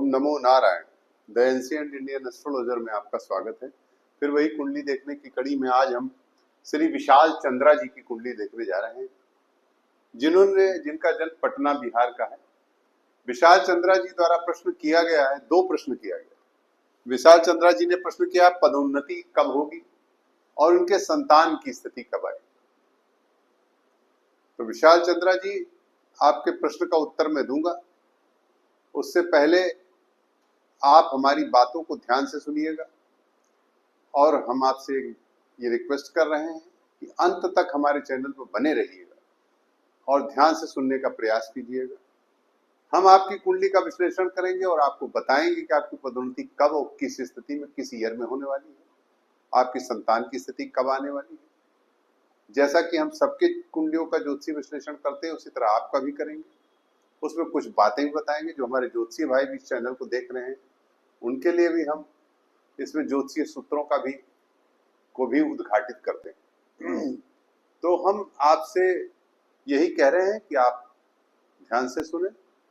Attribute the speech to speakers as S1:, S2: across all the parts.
S1: Om NaMo Narayan. The ancient Indian astrologer में आपका स्वागत है। फिर वही कुंडली देखने की कड़ी में आज हम श्री विशाल चंद्रा जी की कुंडली देखने जा रहे हैं, जिनका जन्म पटना बिहार का है। विशाल चंद्रा जी द्वारा प्रश्न किया गया है, दो प्रश्न किया गया। विशाल चंद्रा जी ने प्रश्न किया पदोन्नति कब होगी और उनके संतान की स्थिति कब आएगी। तो विशाल चंद्रा जी, आपके प्रश्न का उत्तर मैं दूंगा, उससे पहले आप हमारी बातों को ध्यान से सुनिएगा और हम आपसे ये रिक्वेस्ट कर रहे हैं कि अंत तक हमारे चैनल पर बने रहिएगा और ध्यान से सुनने का प्रयास कीजिएगा। हम आपकी कुंडली का विश्लेषण करेंगे और आपको बताएंगे कि आपकी पदोन्नति कब और किस स्थिति में, किस ईयर में होने वाली है, आपकी संतान की स्थिति कब आने वाली है। जैसा कि हम सबके कुंडलियों का ज्योतिषीय विश्लेषण करते हैं, उसी तरह आपका भी करेंगे। उसमें कुछ बातें भी बताएंगे जो हमारे ज्योतिषीय भाई भी इस चैनल को देख रहे हैं, उनके लिए भी हम इसमें ज्योतिषीय सूत्रों को भी उद्घाटित करते हैं। तो हम आपसे यही कह रहे हैं कि आप ध्यान से सुने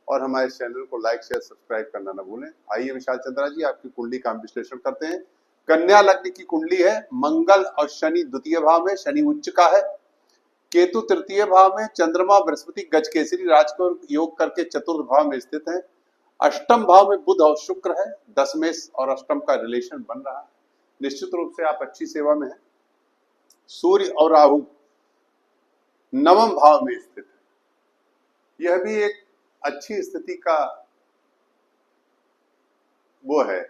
S1: और हमारे चैनल को लाइक शेयर सब्सक्राइब करना न भूलें। आइए विशाल चंद्रा जी, आपकी कुंडली का हम विश्लेषण करते हैं। कन्या लग्न की कुंडली है। मंगल और शनि द्वितीय भाव में, शनि उच्च का है। केतु तृतीय भाव में, चंद्रमा बृहस्पति गजकेसरी राजकोर योग करके चतुर्थ भाव में स्थित है। अष्टम भाव में बुध और शुक्र है। दशमेश और अष्टम का रिलेशन बन रहा है। निश्चित रूप से आप अच्छी सेवा में हैं। सूर्य और राहु नवम भाव में स्थित है। यह भी एक अच्छी स्थिति का वो है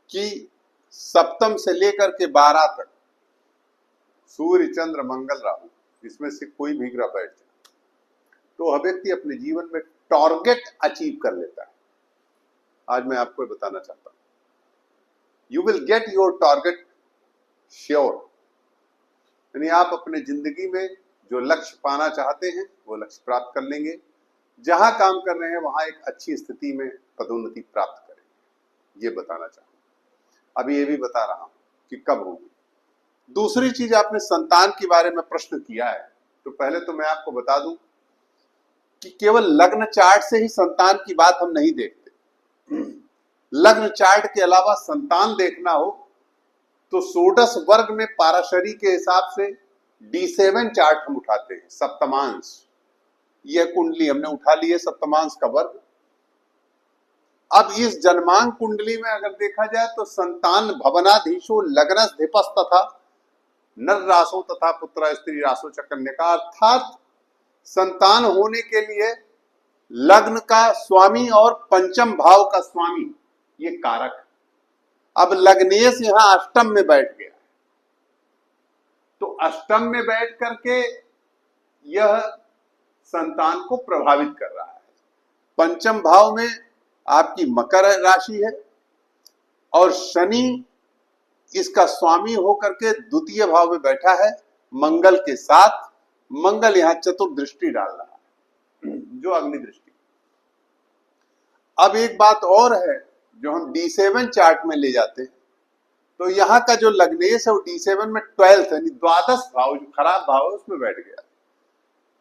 S1: कि सप्तम से लेकर के 12 तक सूर्य चंद्र मंगल राहु, इसमें से कोई भी ग्रह बैठ जाए तो हर व्यक्ति अपने जीवन में टारगेट अचीव कर लेता है। आज मैं आपको बताना चाहता हूं, you will get your target sure. यानी आप अपने जिंदगी में जो लक्ष्य पाना चाहते हैं वो लक्ष्य प्राप्त कर लेंगे। जहां काम कर रहे हैं वहां एक अच्छी स्थिति में पदोन्नति प्राप्त करेंगे, ये बताना चाहूंगा। अभी ये भी बता रहा हूं कि कब होगी। दूसरी चीज, आपने संतान के बारे में प्रश्न किया है, तो पहले तो मैं आपको बता दूं कि केवल लग्न चार्ट से ही संतान की बात हम नहीं देखते। लग्न चार्ट के अलावा संतान देखना हो तो षोडश वर्ग में पाराशरी के हिसाब से D7 चार्ट हम उठाते हैं, सप्तमांश। यह कुंडली हमने उठा ली है, सप्तमांश का वर्ग। अब इस जन्मांक कुंडली में अगर देखा जाए तो संतान भवनाधीशो लग्नस धिपस तथा नर रासो तथा पुत्र स्त्री रासो च कन्या, अर्थात संतान होने के लिए लग्न का स्वामी और पंचम भाव का स्वामी ये कारक है। अब लग्नेश यहां अष्टम में बैठ गया, तो अष्टम में बैठ करके यह संतान को प्रभावित कर रहा है। पंचम भाव में आपकी मकर राशि है और शनि इसका स्वामी होकर के द्वितीय भाव में बैठा है मंगल के साथ। मंगल यहां चतुर्थ दृष्टि डाल रहा है, जो अग्नि दृष्टि। अब एक बात और है, जो हम D7 चार्ट में ले जाते हैं तो यहां का जो लग्नेश है वो D7 में 12th यानी द्वादश भाव, जो खराब भाव है उसमें बैठ गया।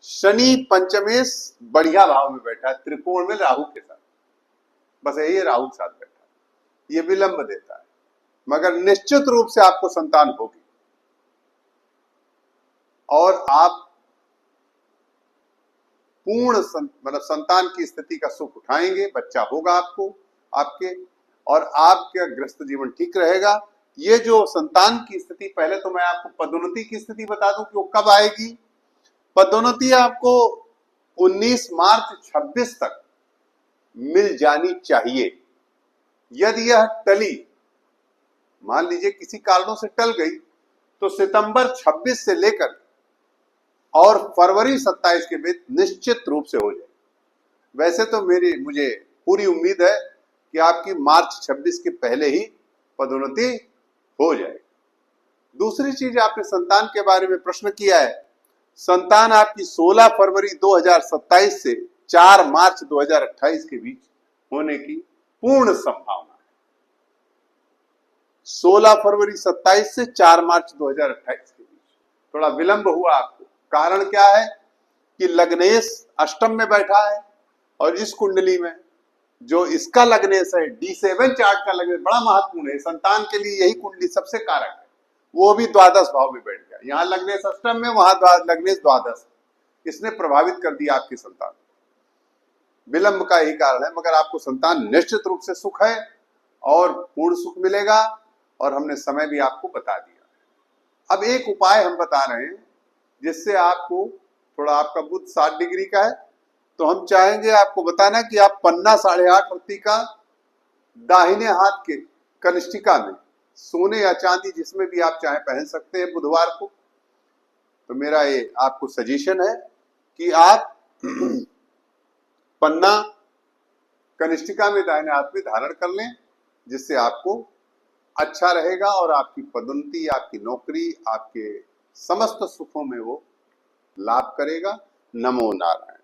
S1: शनि पंचमेश बढ़िया भाव में बैठा है, त्रिकोण में राहु के साथ। बस यही राहु के साथ बैठा है, ये विलंब देता है, मगर निश्चित रूप से आपको संतान होगी और आप पूर्ण मतलब संतान की स्थिति का सुख उठाएंगे। बच्चा होगा आपके और आपका गृहस्थ जीवन ठीक रहेगा। ये जो संतान की स्थिति, पहले तो मैं आपको पदोन्नति की स्थिति बता दूं कि वो कब आएगी। पदोन्नति आपको 19 मार्च 26 तक मिल जानी चाहिए। यदि यह टली, मान लीजिए किसी कारणों से टल गई, तो सितंबर 26 से लेकर और फरवरी 27 के बीच निश्चित रूप से हो जाए। वैसे तो मुझे पूरी उम्मीद है कि आपकी मार्च 26 के पहले ही पदोन्नति हो जाए। दूसरी चीज, आपने संतान के बारे में प्रश्न किया है। संतान आपकी 16 फरवरी 2027 से 4 मार्च 2028 के बीच होने की पूर्ण संभावना है। 16 फरवरी 27 से 4 मार्च 2028 के बीच थोड़ा विलंब हुआ आपको। कारण क्या है कि लग्नेश अष्टम में बैठा है और इस कुंडली में जो इसका लग्नेश है D7 चार्ट का लग्नेश बड़ा महत्वपूर्ण है, संतान के लिए यही कुंडली सबसे कारक है, वो भी द्वादश भाव में बैठ गया। यहाँ लग्नेश अष्टम में, वहां लग्नेश द्वादश, इसने प्रभावित कर दिया आपकी संतान। विलंब का यही कारण है, मगर आपको संतान निश्चित रूप से सुख है और पूर्ण सुख मिलेगा, और हमने समय भी आपको बता दिया। अब एक उपाय हम बता रहे हैं जिससे आपको थोड़ा, आपका बुध 7 डिग्री का है, तो हम चाहेंगे आपको बताना कि आप पन्ना 8.5 रत्ती का दाहिने हाथ के कनिष्ठिका में, सोने या चांदी जिसमें भी आप चाहे पहन सकते हैं बुधवार को। तो मेरा ये आपको सजेशन है कि आप पन्ना कनिष्ठिका में दाहिने हाथ में धारण कर लें, जिससे आपको अच्छा रहेगा और आपकी पदोन्नति, आपकी नौकरी, आपके समस्त सुखों में वो लाभ करेगा। नमो नारायण।